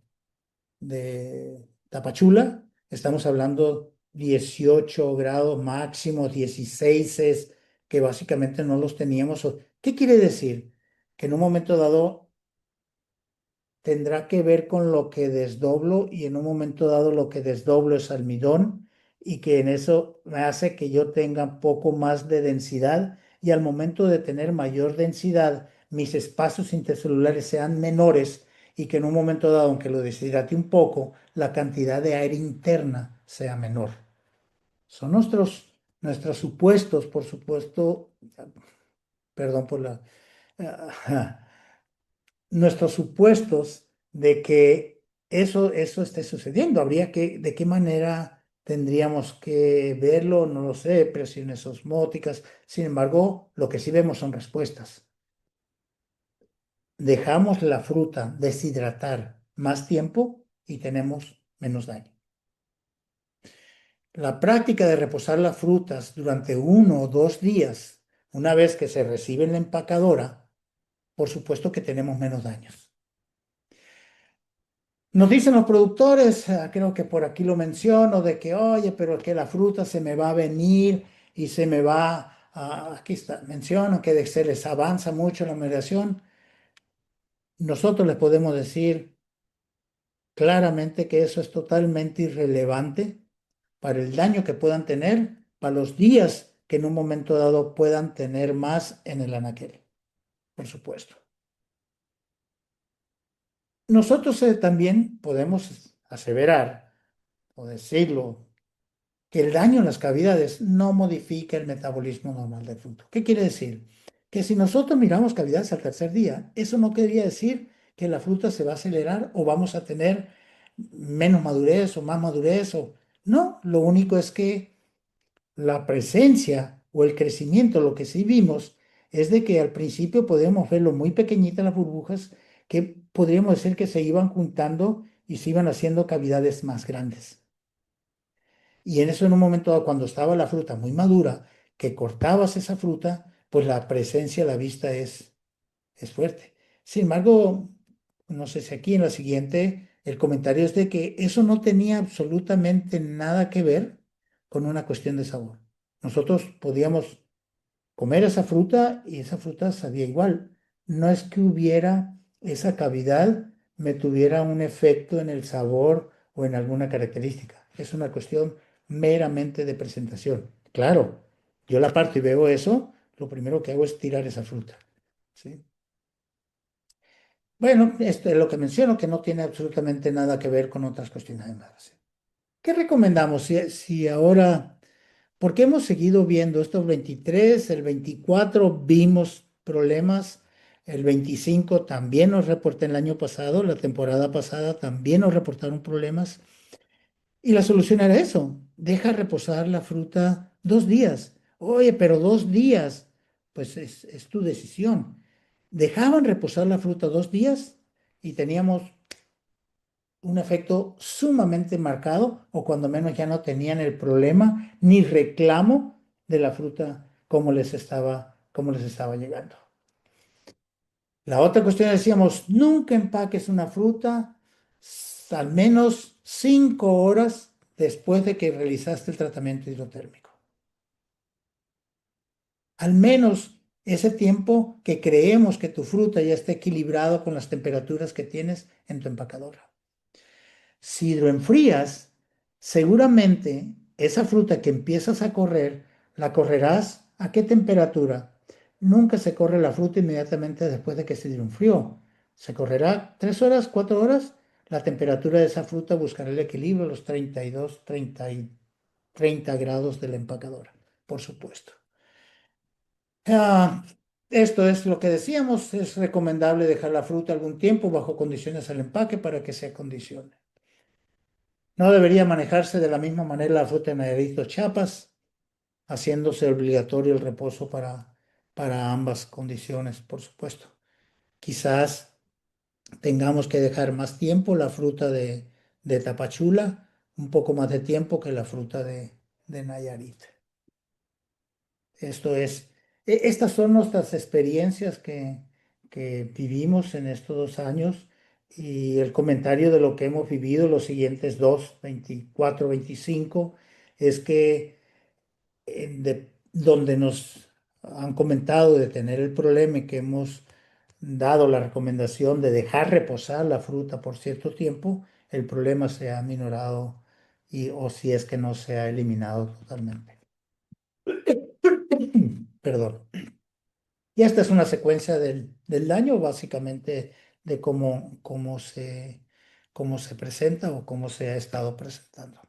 Tapachula, estamos hablando 18 grados máximo, 16, que básicamente no los teníamos. ¿Qué quiere decir? que en un momento dado tendrá que ver con lo que desdoblo y en un momento dado lo que desdoblo es almidón y que en eso me hace que yo tenga poco más de densidad y al momento de tener mayor densidad mis espacios intercelulares sean menores y que en un momento dado, aunque lo deshidrate un poco, la cantidad de aire interna sea menor. Son nuestros supuestos, por supuesto, perdón por la... nuestros supuestos de que eso esté sucediendo. ¿De qué manera tendríamos que verlo? No lo sé, presiones osmóticas. Sin embargo, lo que sí vemos son respuestas. Dejamos la fruta deshidratar más tiempo y tenemos menos daño. La práctica de reposar las frutas durante 1 o 2 días, una vez que se recibe en la empacadora, por supuesto que tenemos menos daños. Nos dicen los productores, creo que por aquí lo menciono, de que, oye, pero que la fruta se me va a venir y se me va aquí está, menciono que se les avanza mucho la maduración. Nosotros les podemos decir claramente que eso es totalmente irrelevante para el daño que puedan tener, para los días que en un momento dado puedan tener más en el anaquel, por supuesto. Nosotros también podemos aseverar o decirlo que el daño en las cavidades no modifica el metabolismo normal del fruto. ¿Qué quiere decir? Que si nosotros miramos cavidades al tercer día, eso no querría decir que la fruta se va a acelerar o vamos a tener menos madurez o más madurez o no, lo único es que la presencia o el crecimiento, lo que sí vimos es de que al principio podemos verlo muy pequeñitas las burbujas que podríamos decir que se iban juntando y se iban haciendo cavidades más grandes. Y en eso, en un momento dado, cuando estaba la fruta muy madura, que cortabas esa fruta, pues la presencia a la vista es fuerte. Sin embargo, no sé si aquí en la siguiente, el comentario es de que eso no tenía absolutamente nada que ver con una cuestión de sabor. Nosotros podíamos comer esa fruta y esa fruta sabía igual. No es que hubiera esa cavidad, me tuviera un efecto en el sabor o en alguna característica. Es una cuestión meramente de presentación. Claro, yo la parto y veo eso, lo primero que hago es tirar esa fruta. ¿Sí? Bueno, esto es lo que menciono, que no tiene absolutamente nada que ver con otras cuestiones de más. ¿Qué recomendamos si ahora porque hemos seguido viendo estos 23, el 24 vimos problemas, el 25 también nos reporté el año pasado, la temporada pasada también nos reportaron problemas y la solución era eso, deja reposar la fruta 2 días. Oye, pero 2 días, pues es tu decisión. Dejaban reposar la fruta 2 días y teníamos un efecto sumamente marcado o cuando menos ya no tenían el problema ni reclamo de la fruta como les estaba llegando. La otra cuestión decíamos, nunca empaques una fruta al menos 5 horas después de que realizaste el tratamiento hidrotérmico. Al menos ese tiempo que creemos que tu fruta ya está equilibrado con las temperaturas que tienes en tu empacadora. Si lo enfrías, seguramente esa fruta que empiezas a correr, la correrás ¿a qué temperatura? Nunca se corre la fruta inmediatamente después de que se enfrió. Se correrá 3 horas, 4 horas. La temperatura de esa fruta buscará el equilibrio, los 32, 30 grados de la empacadora, por supuesto. Ah, esto es lo que decíamos, es recomendable dejar la fruta algún tiempo bajo condiciones al empaque para que se acondicione. No debería manejarse de la misma manera la fruta de Nayarit o Chiapas, haciéndose obligatorio el reposo para ambas condiciones, por supuesto. Quizás tengamos que dejar más tiempo la fruta de Tapachula, un poco más de tiempo que la fruta de Nayarit. Estas son nuestras experiencias que vivimos en estos 2 años y el comentario de lo que hemos vivido los siguientes 24, 25, es que donde nos han comentado de tener el problema y que hemos dado la recomendación de dejar reposar la fruta por cierto tiempo, el problema se ha minorado o si es que no se ha eliminado totalmente. Perdón. Y esta es una secuencia del daño, básicamente, de cómo se presenta o cómo se ha estado presentando.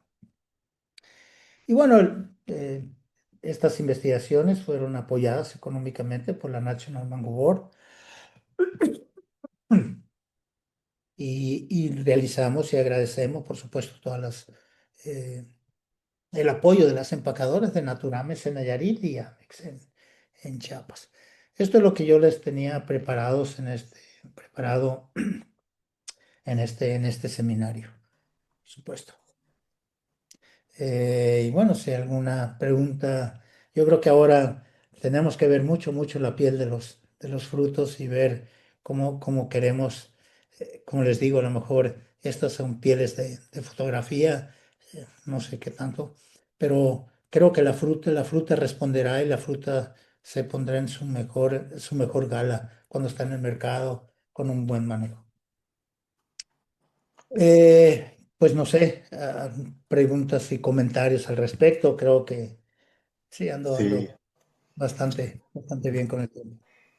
Y bueno, estas investigaciones fueron apoyadas económicamente por la National Mango Board y realizamos y agradecemos, por supuesto, eh, el apoyo de las empacadoras de Naturames en Nayarit y Amex en Chiapas. Esto es lo que yo les tenía preparado en este seminario, por supuesto. Y bueno, si hay alguna pregunta, yo creo que ahora tenemos que ver mucho, mucho la piel de los frutos y ver cómo queremos, como les digo, a lo mejor estas son pieles de fotografía, no sé qué tanto, pero creo que la fruta responderá y la fruta se pondrá en su mejor gala cuando está en el mercado con un buen manejo. Pues no sé, preguntas y comentarios al respecto. Creo que sí, Sí, ando bastante bien con el tema.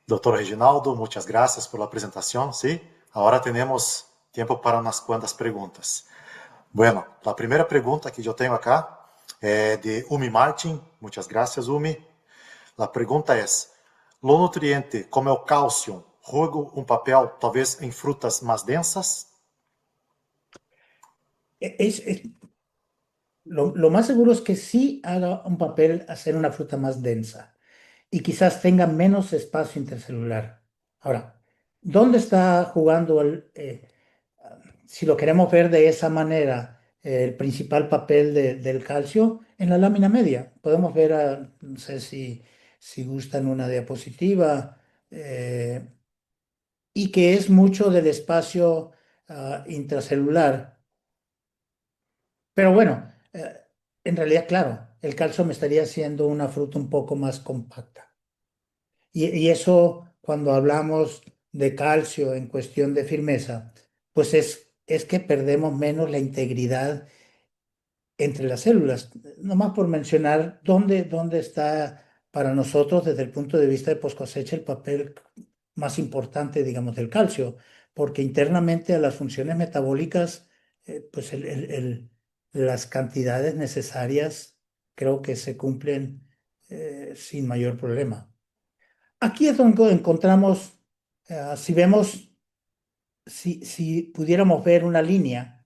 doctor Reginaldo, muchas gracias por la presentación. Sí, ahora tenemos tiempo para unas cuantas preguntas. Bueno, la primera pregunta que yo tengo acá es de Umi Martin. Muchas gracias, Umi. La pregunta es, ¿lo nutriente como el calcio juega un papel talvez en frutas más densas? Es, lo más seguro es que sí haga un papel hacer una fruta más densa y quizás tenga menos espacio intercelular. Ahora, ¿dónde está jugando si lo queremos ver de esa manera, el principal papel del calcio en la lámina media? Podemos ver, no sé si gustan una diapositiva, y que es mucho del espacio intracelular. Pero bueno, en realidad, claro, el calcio me estaría haciendo una fruta un poco más compacta. Y eso, cuando hablamos de calcio en cuestión de firmeza, pues es que perdemos menos la integridad entre las células. Nomás por mencionar dónde está para nosotros desde el punto de vista de post cosecha el papel más importante, digamos, del calcio, porque internamente a las funciones metabólicas, pues las cantidades necesarias creo que se cumplen sin mayor problema. Aquí es donde encontramos, si vemos, si pudiéramos ver una línea,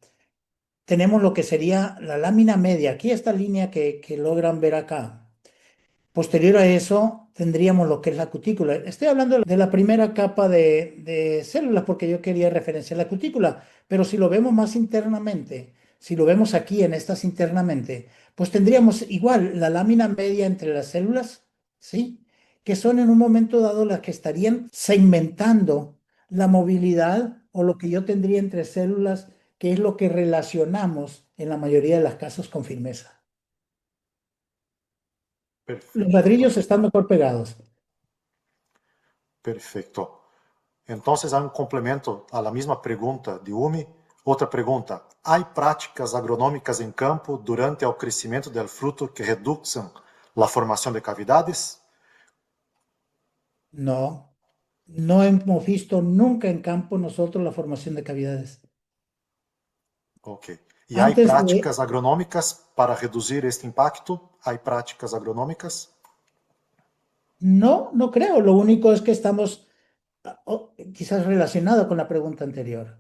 tenemos lo que sería la lámina media. Aquí esta línea que logran ver acá. Posterior a eso tendríamos lo que es la cutícula. Estoy hablando de la primera capa de células porque yo quería referenciar la cutícula, pero si lo vemos más internamente, si lo vemos aquí en estas internamente, pues tendríamos igual la lámina media entre las células, ¿sí? Que son en un momento dado las que estarían segmentando la movilidad o lo que yo tendría entre células, que es lo que relacionamos en la mayoría de las casos con firmeza. Los Perfecto, ladrillos están mejor pegados. perfecto. Entonces, hay un complemento a la misma pregunta de Umi. Outra pergunta: há práticas agronômicas em campo durante o crescimento do fruto que reduzam a formação de cavidades? No, no hemos visto nunca en campo nosotros la formación de cavidades. Ok. E há Antes de, práticas agronômicas para reduzir este impacto? Há práticas agronômicas? no creo. Lo único es que estamos quizás relacionado con la pregunta anterior.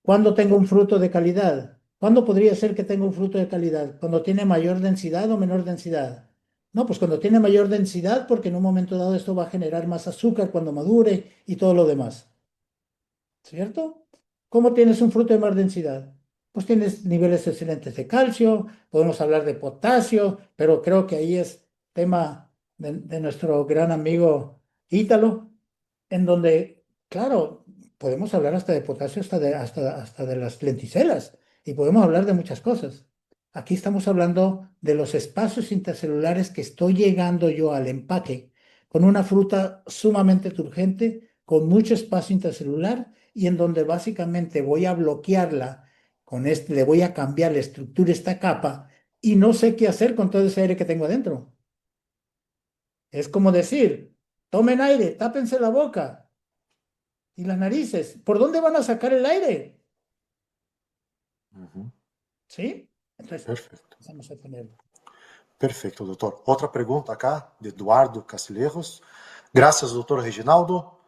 ¿Cuándo tengo un fruto de calidad? ¿Cuándo podría ser que tenga un fruto de calidad? ¿Cuando tiene mayor densidad o menor densidad? No, pues cuando tiene mayor densidad, porque en un momento dado esto va a generar más azúcar cuando madure y todo lo demás. ¿Cierto? ¿Cómo tienes un fruto de más densidad? Pues tienes niveles excelentes de calcio, podemos hablar de potasio, pero creo que ahí es tema de nuestro gran amigo Ítalo, en donde, claro, podemos hablar hasta de potasio, hasta de las lenticelas, y podemos hablar de muchas cosas. Aquí estamos hablando de los espacios intercelulares que estoy llegando yo al empaque con una fruta sumamente turgente con mucho espacio intercelular y en donde básicamente voy a bloquearla con este, le voy a cambiar la estructura de esta capa y no sé qué hacer con todo ese aire que tengo adentro. Es como decir, tomen aire, tápense la boca y las narices. ¿Por dónde van a sacar el aire? Uhum. ¿Sí? Entonces, Perfeito. vamos a tener. Perfeito, doutor. Outra pergunta acá, de Eduardo Cacilheiros. Graças, doutor Reginaldo.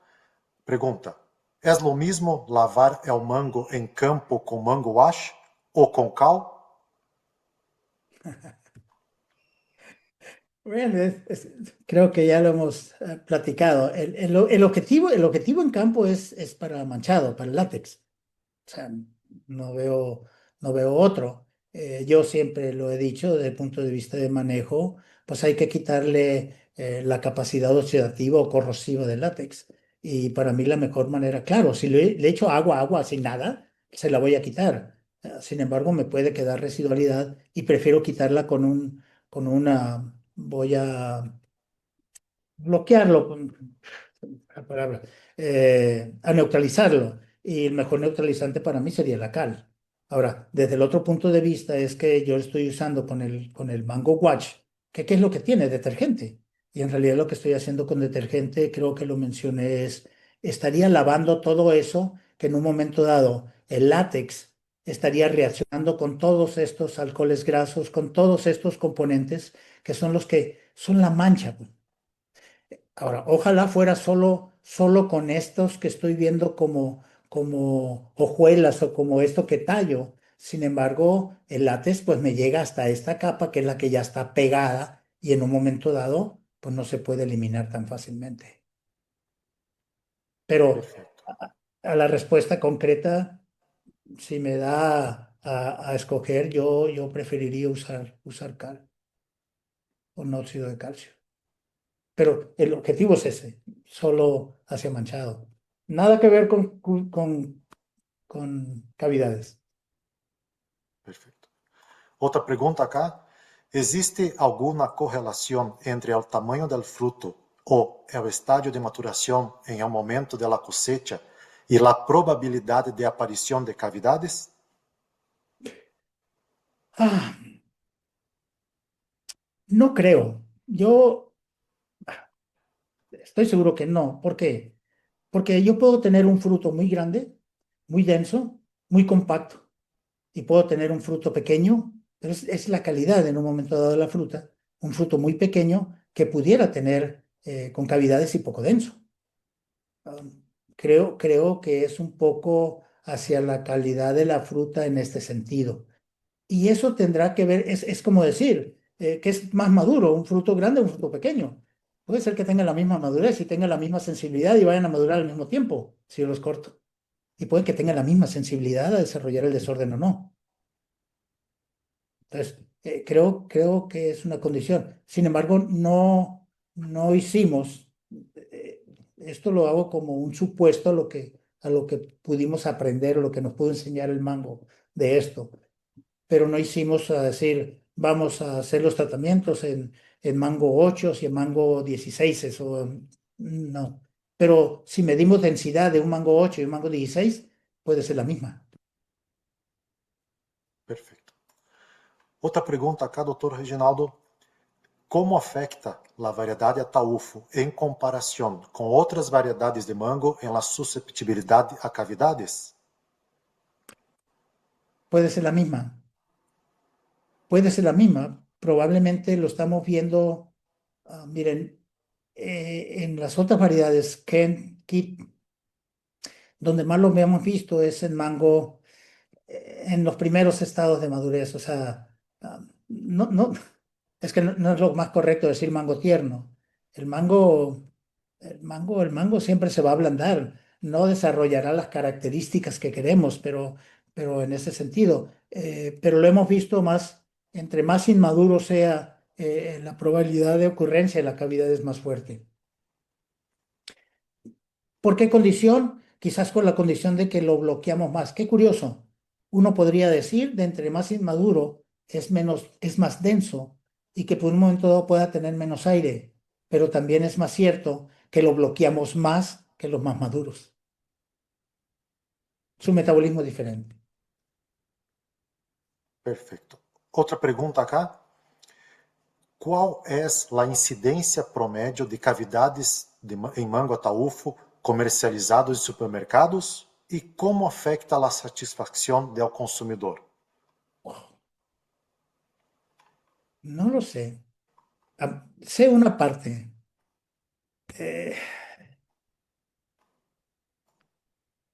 Pergunta: é lo mismo lavar el mango em campo com mango wash ou com cal? Bueno, creo que ya lo hemos platicado. El objetivo en campo es para manchado, para el látex. O sea, no veo, no veo otro. Yo siempre lo he dicho desde el punto de vista de manejo, pues hay que quitarle la capacidad oxidativa o corrosiva del látex. Y para mí la mejor manera, claro, si le echo agua sin nada, se la voy a quitar. Sin embargo, me puede quedar residualidad y prefiero quitarla voy a bloquearlo, la palabra, a neutralizarlo. Y el mejor neutralizante para mí sería la cal. Ahora, desde el otro punto de vista es que yo estoy usando con el Mango Watch, que ¿qué es lo que tiene? Detergente. Y en realidad lo que estoy haciendo con detergente, creo que lo mencioné, estaría lavando todo eso que en un momento dado el látex estaría reaccionando con todos estos alcoholes grasos, con todos estos componentes que son los que son la mancha, pues. Ahora, ojalá fuera solo con estos que estoy viendo como hojuelas o como esto que tallo. Sin embargo, el látex pues me llega hasta esta capa que es la que ya está pegada y en un momento dado pues no se puede eliminar tan fácilmente. Pero Perfeito. a la respuesta concreta, si me da a escoger, yo preferiría usar cal o óxido de calcio. Pero el objetivo es ese, solo hacia manchado. Nada que ver con cavidades. Perfeito. Outra pergunta acá. Existe alguma correlação entre o tamanho del fruto ou o estádio de maturação em el momento de la cosecha e la probabilidade de aparição de cavidades? Ah, no creo. Yo estoy seguro que no. ¿Por qué? Porque yo puedo tener un fruto muy grande, muy denso, muy compacto, y puedo tener un fruto pequeño, pero es la calidad en un momento dado de la fruta, un fruto muy pequeño que pudiera tener con cavidades y poco denso. Creo que es un poco hacia la calidad de la fruta en este sentido. Y eso tendrá que ver, es como decir, que es más maduro, un fruto grande o un fruto pequeño. Puede ser que tengan la misma madurez y tengan la misma sensibilidad y vayan a madurar al mismo tiempo, si yo los corto. Y puede que tengan la misma sensibilidad a desarrollar el desorden o no. Entonces, creo que es una condición. Sin embargo, no hicimos, esto lo hago como un supuesto a lo que pudimos aprender o lo que nos pudo enseñar el mango de esto, pero no hicimos a decir, vamos a hacer los tratamientos en mango 8 y en mango 16, no. Pero si medimos densidad de un mango 8 y un mango 16, puede ser la misma. Perfeito. Outra pergunta acá, doutor Reginaldo. Como afecta a variedade Ataúfo em comparação com outras variedades de mango em la susceptibilidade a cavidades? Puede ser la misma. Puede ser la misma. Probablemente lo estamos viendo, miren, en las otras variedades, Kit, donde más lo hemos visto es en mango en los primeros estados de madurez. O sea, no, es que no es lo más correcto decir mango tierno. El mango, el mango siempre se va a ablandar, no desarrollará las características que queremos, pero en ese sentido. Pero lo hemos visto más, entre más inmaduro sea, la probabilidad de ocurrencia de la cavidad es más fuerte. ¿Por qué condición? Quizás con la condición de que lo bloqueamos más. Qué curioso. Uno podría decir, de entre más inmaduro es más denso y que por un momento dado pueda tener menos aire, pero también es más cierto que lo bloqueamos más que los más maduros. Su metabolismo es diferente. Perfeito. Outra pergunta acá. Qual é a incidência promédio de cavidades em mango ataúfo comercializados em supermercados e como afeta a satisfacção do consumidor? No lo sé. Sé una parte. Eh,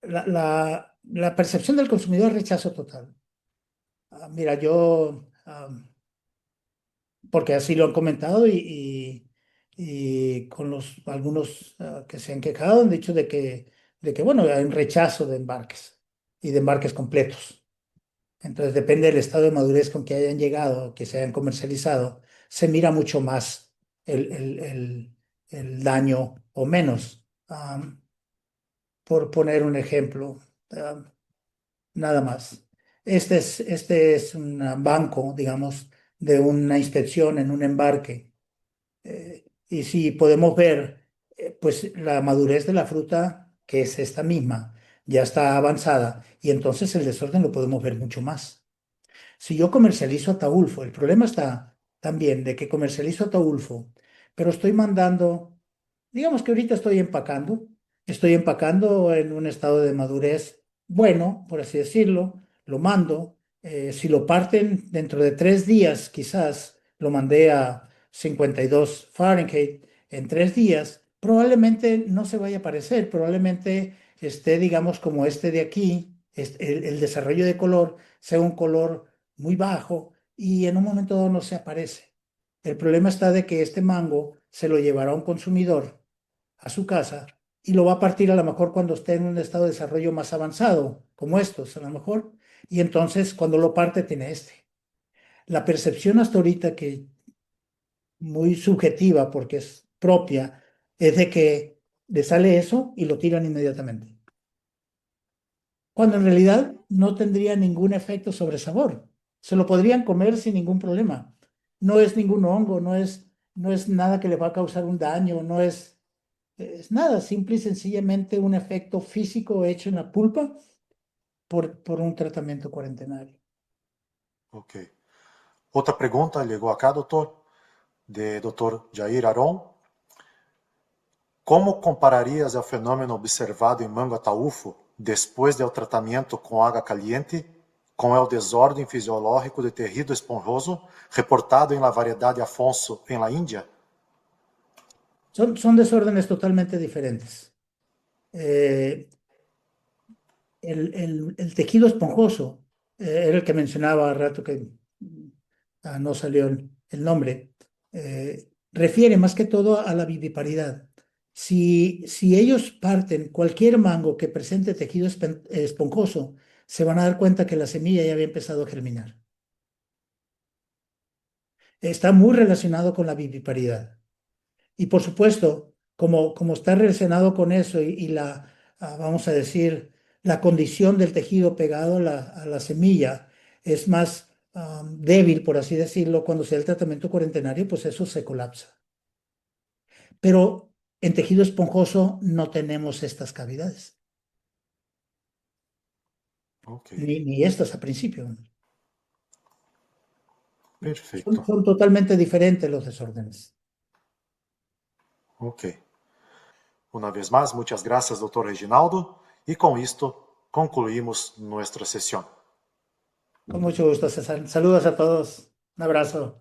la percepción del consumidor es rechazo total. Mira, yo, porque así lo han comentado y con algunos que se han quejado han dicho de que, bueno, hay un rechazo de embarques y de embarques completos. Entonces, depende del estado de madurez con que hayan llegado, que se hayan comercializado, se mira mucho más el, el- el- el daño o menos. Por poner un ejemplo, nada más. Este es un banco, digamos, de una inspección en un embarque. Y si podemos ver, pues la madurez de la fruta, que es esta misma, ya está avanzada y entonces el desorden lo podemos ver mucho más. Si yo comercializo Ataulfo, el problema está también de que comercializo Ataulfo, pero estoy mandando, digamos que ahorita estoy empacando en un estado de madurez bueno, por así decirlo, lo mando. Si lo parten dentro de 3 días, quizás lo mandé a 52 Fahrenheit en 3 días, probablemente no se vaya a parecer, probablemente esté, digamos, como este de aquí, el desarrollo de color sea un color muy bajo y en un momento dado no se aparece. El problema está de que este mango se lo llevará un consumidor a su casa y lo va a partir a lo mejor cuando esté en un estado de desarrollo más avanzado, como estos a lo mejor, y entonces cuando lo parte tiene este. La percepción hasta ahorita que muy subjetiva porque es propia es de que le sale eso y lo tiran inmediatamente, cuando en realidad no tendría ningún efecto sobre sabor. Se lo podrían comer sin ningún problema. No es ningún hongo, no es nada que le va a causar un daño, no es nada, simple y sencillamente un efecto físico hecho en la pulpa por un tratamiento cuarentenario. Ok. Outra pergunta chegou acá, doutor, de Dr. Jair Aron. Como compararias o fenômeno observado em mango ataúfo depois do tratamento com água caliente com o desordem fisiológico de tecido esponjoso reportado em la variedade Afonso em la Índia? Son desórdenes totalmente diferentes. Eh, el tejido esponjoso, era el que mencionaba hace rato que no salió el nombre, refiere más que todo a la viviparidad. Si ellos parten cualquier mango que presente tejido esponjoso, se van a dar cuenta que la semilla ya había empezado a germinar. Está muy relacionado con la viviparidad. Y por supuesto, como está relacionado con eso y vamos a decir, la condición del tejido pegado a la semilla es más débil, por así decirlo, cuando se da el tratamiento cuarentenario, pues eso se colapsa. Pero en tejido esponjoso no tenemos estas cavidades, Ok, ni estas a principio. Son, perfeito. son totalmente diferentes los desórdenes. Ok. Uma vez mais, muitas graças, doutor Reginaldo. E com isto, concluímos nossa sessão. Con mucho gusto, César. Saludos a todos. Un abrazo.